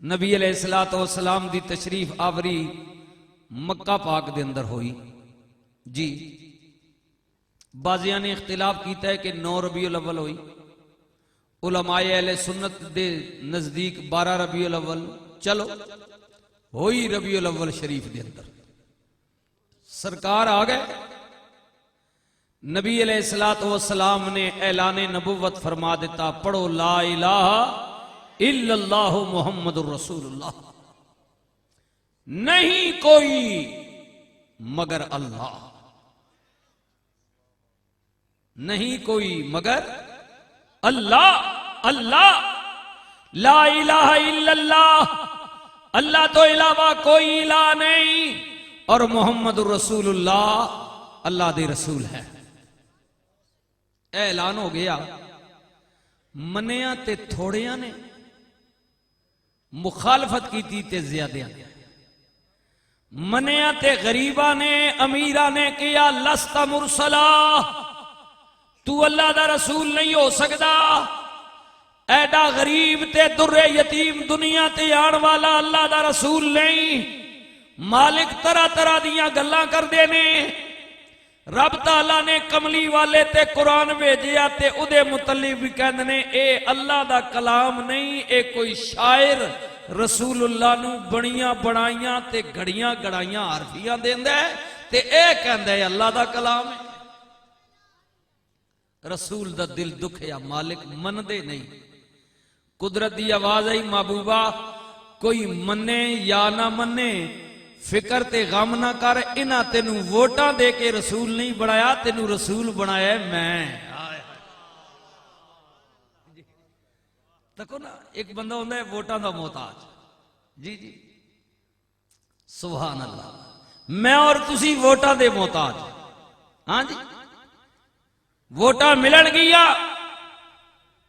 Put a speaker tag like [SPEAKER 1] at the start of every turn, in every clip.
[SPEAKER 1] नबी अलैहिस्सलातु वस्सलाम दी तशरीफ आवरी मक्का पाक दे अंदर हुई जी। बाजियां ने इख्तिलाफ किया है कि 9 रबीउल अव्वल हुई। उलमाए अहले सुन्नत दे नजदीक 12 रबीउल अव्वल, चलो हुई रबीउल अव्वल शरीफ दे अंदर। सरकार आ गए, नबी अलैहिस्सलातु वस्सलाम ने ऐलान नबुव्वत फरमा दिता, पढ़ो ला इलाहा इल्लल्लाहु मुहम्मदुर रसूलुल्लाह, नहीं कोई मगर अल्लाह, नहीं कोई मगर अल्लाह। अल्लाह ला इलाहा इल्लल्लाह, अल्लाह तो इलावा कोई इलाह नहीं, और मुहम्मदुर रसूलुल्लाह अल्लाह दे रसूल है। ऐलान हो गया। मनिया ते थोड़िया ने, मुखालफत की ते ज्यादा ने। मनिया ते गरीबा ने, अमीरा ने किया लस्ता मुरसला, तू अल्लाह दा रसूल नहीं हो सकता। ऐडा गरीब ते दुर्रे यतीम दुनिया ते आन वाला अल्लाह दा रसूल नहीं। मालिक तरह तरह दियां गल्लां करदे ने। रब ताला ने कमली वाले ते कुरान भेजिया ते उदे मुतल्लिक भी कहंदे ने ए अल्लाह दा कलाम नहीं, ए कोई शायर रसूलुल्लाह नू बणियां बनाइयां ते घड़ियां गड़ाइयां हरफियां देंदा है ते ए कहंदा है अल्लाह दा कलाम है। रसूल दा दिल दुखया, मालिक मनदे नहीं। कुदरत दी आवाज आई, महबूबा कोई मने या ना मने, फिक्र ते गम ना कर, इन्हां तेनू वोटां दे के रसूल नहीं बनाया, तेनू रसूल बनाया मैं। देखो ना, एक बंदा होंदा है वोटां दा मोहताज, जी जी सुभान अल्लाह। मैं और तुसी वोटां दे मोहताज, हाँ जी। वोटां मिलन गिया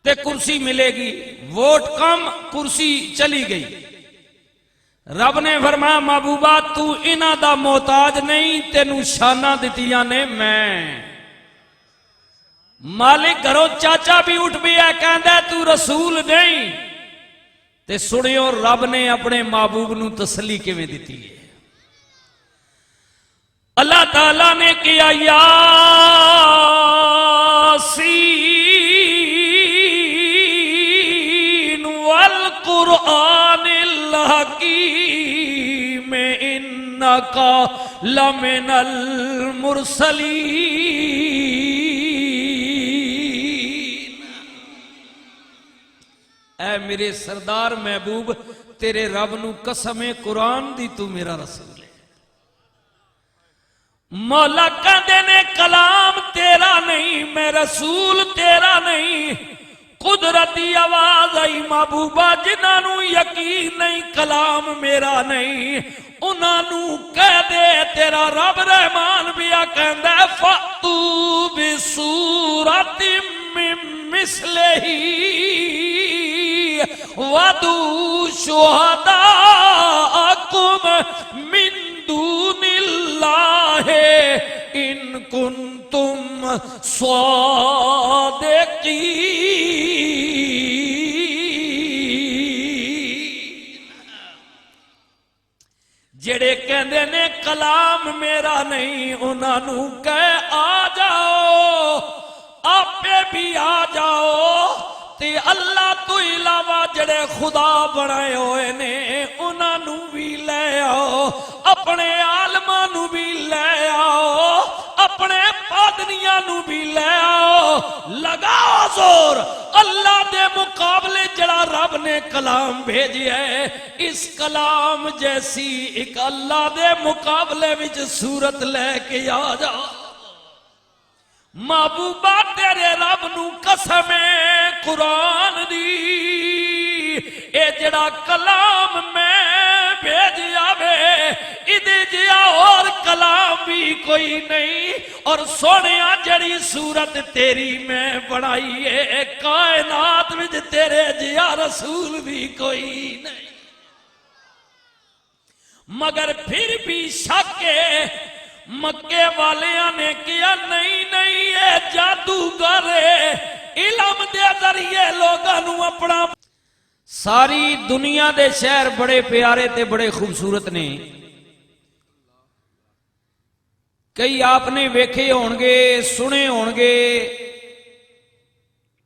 [SPEAKER 1] ते कुर्सी मिलेगी, वोट कम कुर्सी चली गई। रब ने फरमाया महबूबा तू इन्हां दा मोहताज नहीं, तेनू शाना दितियां ने मैं। मालिक घरों चाचा भी उठ पिया, कहंदा तू रसूल नहीं। ते सुनियो रब ने अपने महबूब नू तसल्ली किवें दिती है। अल्लाह ताला ने किया यासीन वल कुरआनिल हकीम इन्नका लमिनल मुरसलीन। ऐ मेरे सरदार महबूब, तेरे रब नू कसम है कुरान दी तू मेरा रसूल है। मौला कहंदे ने कलाम तेरा नहीं, मैं रसूल तेरा नहीं। कुदरती आवाज आई, महबूबा जिन्हां नू यकीन नहीं कलाम मेरा नहीं, उन्हां नू कह दे तेरा रब रहमान भी आ कहंदा फतू बिसूरतिम मिन मिसलिही वदू शुहदाकुम मिन दूनिल्लाहि इन कुंतुम सादिकीन। जेड़े कहंदे ने कलाम मेरा नहीं, उन्हां नू कह आ जाओ, आपे भी आ जाओ ते अल्लाह तो इलावा जड़े खुदा बनाए हुए ने उन्हां नू भी ले आओ, अपने आलमां नू भी ले आओ, अपने पादनियां नू भी ले आओ। लगाओ जोर, अल्लाह दे मुकाबले जड़ा रब ने कलाम भेजिया है, इस कलाम जैसी एक अल्लाह दे मुकाबले विच सूरत लेके आ जाओ। महबूबा तेरे रब नू कसम है कुरान दी, ए जड़ा कलाम मैं भेजिया वे इदे जिया और कलाम भी कोई नहीं। और सोनिया जड़ी सूरत तेरी मैं बनाई है, कायनात विच तेरे जिया रसूल भी कोई नहीं। मगर फिर भी शक है, मक्के वालियां ने किया नहीं नहीं ये जादूगर है, इलम दे जरिए लोगों नू अपना सारी दुनिया दे शहर बड़े प्यारे ते बड़े खूबसूरत ने। कई आपने वेखे होणगे, सुने होणगे,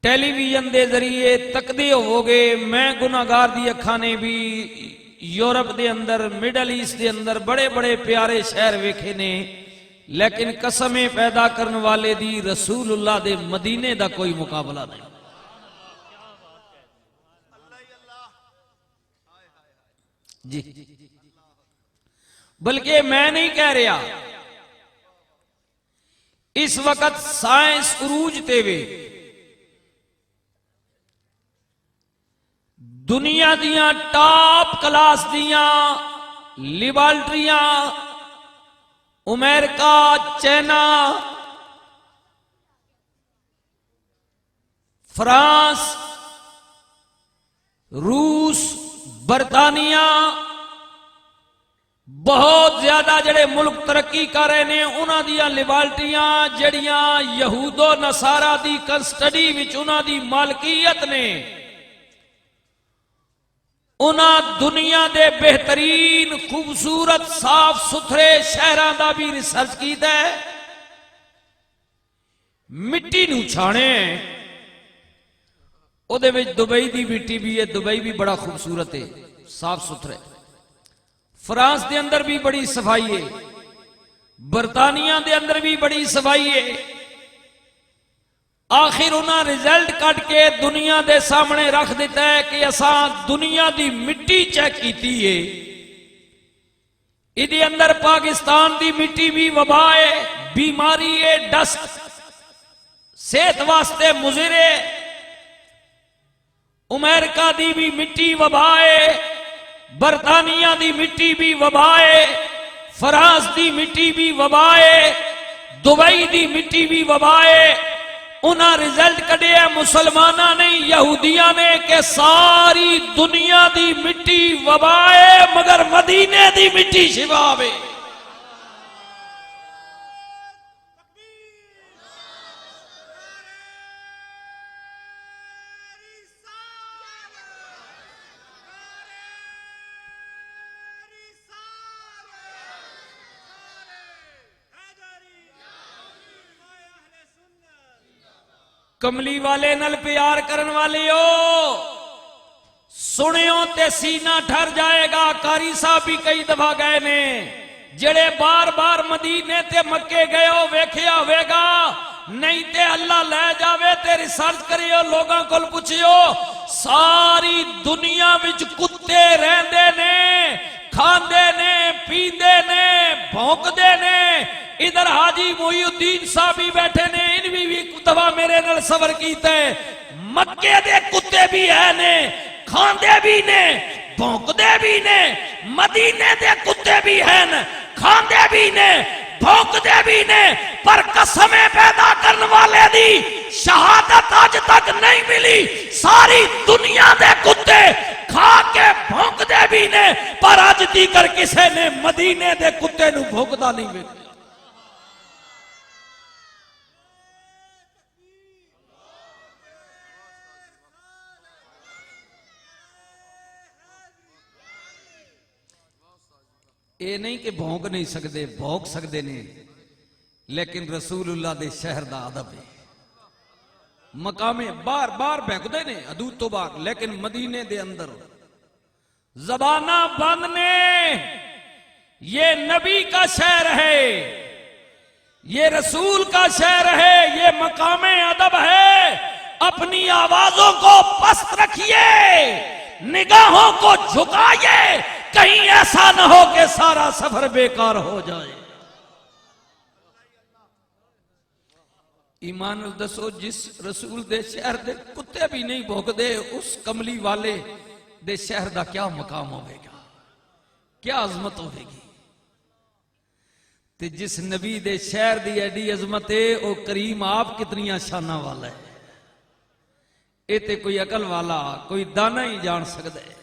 [SPEAKER 1] टेलीविजन के जरिए तकदे होवोगे। मैं गुनाहगार दी अखां ने भी यूरोप के अंदर, मिडल ईस्ट के अंदर बड़े बड़े प्यारे शहर वेखे ने, लेकिन कसमें पैदा करने वाले दी रसूलुल्लाह दे मदीने का कोई मुकाबला नहीं। जी, बल्कि मैं नहीं कह रहा, इस वक्त साइंस उरूज ते वे। दुनिया दियां टॉप क्लास दियां लिबॉर्टरियां अमेरिका, चाइना, फ्रांस, रूस, बरतानिया, बहुत ज्यादा जड़े मुल्क तरक्की कर रहे ने, उन्हां दियां लिबॉर्टरियां जड़ियां यहूदो नसारा दी कस्टडी विच उन्हां दी मालकीयत ने, उन्हां दुनिया दे बेहतरीन खूबसूरत साफ सुथरे शहरां दा भी रिसर्च कीता है। मिट्टी नूं छाणे उहदे विच दुबई दी मिट्टी भी है। दुबई भी बड़ा खूबसूरत है, साफ सुथरे। फ्रांस के अंदर भी बड़ी सफाई है, बरतानिया के अंदर भी बड़ी सफाई है। आखिर उन्हें रिजल्ट कट के दुनिया के सामने रख दिता है कि असा दुनिया की मिट्टी चेक की है, इहदे अंदर पाकिस्तान की मिट्टी भी वबा है, बीमारी है, डस्ट, सेहत वास्ते मुज़िर है। अमेरिका की भी मिट्टी वबा है, बरतानिया की मिट्टी भी वबा है, फ्रांस की मिट्टी भी वबा है, दुबई की मिट्टी भी वबा है। उन्हें रिजल्ट कढ़े मुसलमाना ने, यहूदिया ने, कि सारी दुनिया की मिट्टी वबा है मगर मदीने की मिट्टी शिफा है। कमली वाले नल प्यार करन वाले हो, सुनियो ते सीना ठर जाएगा। कारी साहब भी कई दफा गए ने, जेड़े बार बार मदीने ते मक्के गए हो वेख्या होवेगा। नहीं ते अल्लाह ले जावे ते रिसर्च करियो, लोगों को पुछियो, सारी दुनिया विच कुत्ते रहंदे ने, खांदे ने, पींदे ने, भौंकदे ने। इधर हाजी मोईउद्दीन साहब भी बैठे ने, इन भी दफा मेरे नाल सबर कीता है। मक्के दे कुत्ते भी है ने, खांदे भी ने, भौंकदे भी ने। मदीने दे कुत्ते भी हैं, खांदे भी ने, भौंकदे भी ने। पर कसमें पैदा करने वाले दी शहादत आज तक नहीं मिली। सारी दुनिया दे कुत्ते खा के भौंकदे भी ने, पर अज तीकर किसी ने मदीने दे कुत्ते नूं भौंकदा नहीं वेखिया। ये नहीं कि भौंक नहीं सकते, भौंक सकते ने, लेकिन रसूलुल्लाह दे शहर दा अदब है। मकामे बार बार भौंकदे ने हदूद तो बाहर, लेकिन मदीने दे अंदर जबाना बंद ने। ये नबी का शहर है, ये रसूल का शहर है, ये मकामे अदब है। अपनी आवाजों को पस्त रखिए, निगाहों को झुकाइए, कहीं ऐसा ना हो कि सारा सफर बेकार हो जाए। ईमान दसो, जिस रसूल दे शहर दे कुत्ते भी नहीं भौंकदे, उस कमली वाले दे शहर दा क्या मकाम होगा, क्या अजमत होगी। ते जिस नबी दे शहर दी एडी अजमत है, वो करीम आप कितनी शाना वाला है। ये ते कोई अकल वाला, कोई दाना ही जान सकता है।